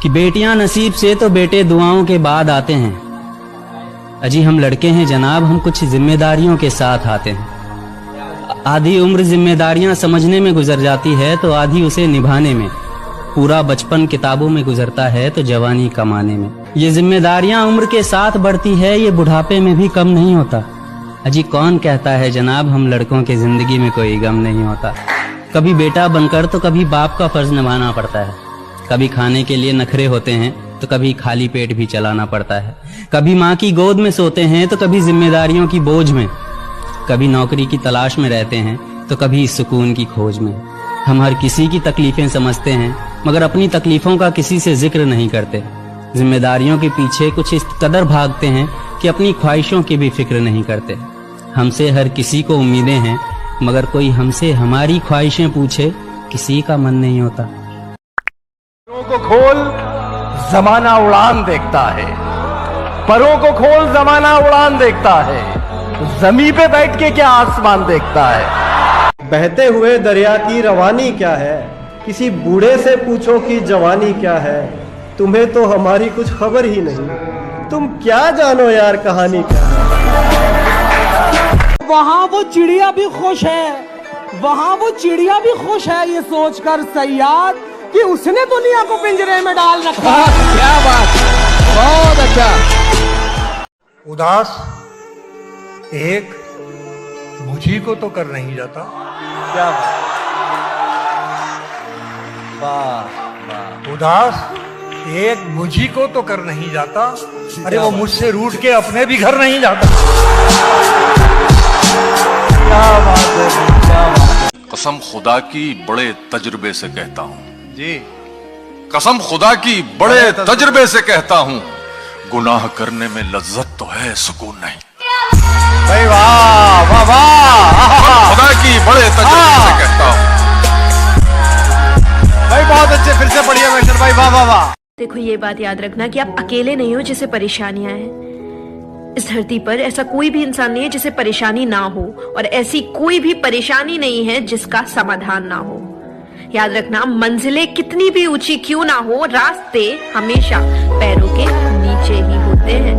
कि बेटियां नसीब से तो बेटे दुआओं के बाद आते हैं। अजी हम लड़के हैं जनाब, हम कुछ जिम्मेदारियों के साथ आते हैं। आधी उम्र जिम्मेदारियां समझने में गुजर जाती है तो आधी उसे निभाने में। पूरा बचपन किताबों में गुजरता है तो जवानी कमाने में। ये जिम्मेदारियां उम्र के साथ बढ़ती है, ये बुढ़ापे में भी कम नहीं होता। अजी कौन कहता है जनाब हम लड़कों की जिंदगी में कोई गम नहीं होता। कभी बेटा बनकर तो कभी बाप का फर्ज निभाना पड़ता है। कभी खाने के लिए नखरे होते हैं तो कभी खाली पेट भी चलाना पड़ता है। कभी माँ की गोद में सोते हैं तो कभी जिम्मेदारियों की बोझ में। कभी नौकरी की तलाश में रहते हैं तो कभी सुकून की खोज में। हम हर किसी की तकलीफें समझते हैं मगर अपनी तकलीफों का किसी से जिक्र नहीं करते। जिम्मेदारियों के पीछे कुछ इस कदर भागते हैं कि अपनी ख्वाहिशों की भी फिक्र नहीं करते। हमसे हर किसी को उम्मीदें हैं मगर कोई हमसे हमारी ख्वाहिशें पूछे किसी का मन नहीं होता। परों को खोल जमाना उड़ान देखता है, परों को खोल जमाना उड़ान देखता है, जमीन पे बैठ के क्या आसमान देखता है। बहते हुए दरिया की रवानी क्या है, किसी बूढ़े से पूछो कि जवानी क्या है। तुम्हें तो हमारी कुछ खबर ही नहीं, तुम क्या जानो यार कहानी क्या है। वहाँ वो चिड़िया भी खुश है, वहाँ वो चिड़िया भी खुश है ये सोचकर सयाद कि उसने दुनिया को पिंजरे में डाल रखा। क्या बात, बहुत अच्छा। उदास एक मुझी को तो कर नहीं जाता। क्या बात, वाह। उदास एक मुझी को तो कर नहीं जाता। अरे वो मुझसे रूठ के अपने भी घर नहीं जाता। क्या बात है, क्या बात है। कसम खुदा की बड़े तजुर्बे से कहता हूँ जी, कसम खुदा की बड़े तजुर्बे से कहता हूँ, गुनाह करने में लज्जत तो है, सुकून नहीं। भाई वाह वाह वाह, खुदा की बड़े तजुर्बे से कहता हूँ। भाई बहुत अच्छे, फिर से पढ़िए मैशर भाई, वाह वाह वाह। देखो ये बात याद रखना कि आप अकेले नहीं हो जिसे परेशानियां हैं। इस धरती पर ऐसा कोई भी इंसान नहीं है जिसे परेशानी ना हो, और ऐसी कोई भी परेशानी नहीं है जिसका समाधान ना हो। याद रखना, मंजिलें कितनी भी ऊंची क्यों ना हो, रास्ते हमेशा पैरों के नीचे ही होते हैं।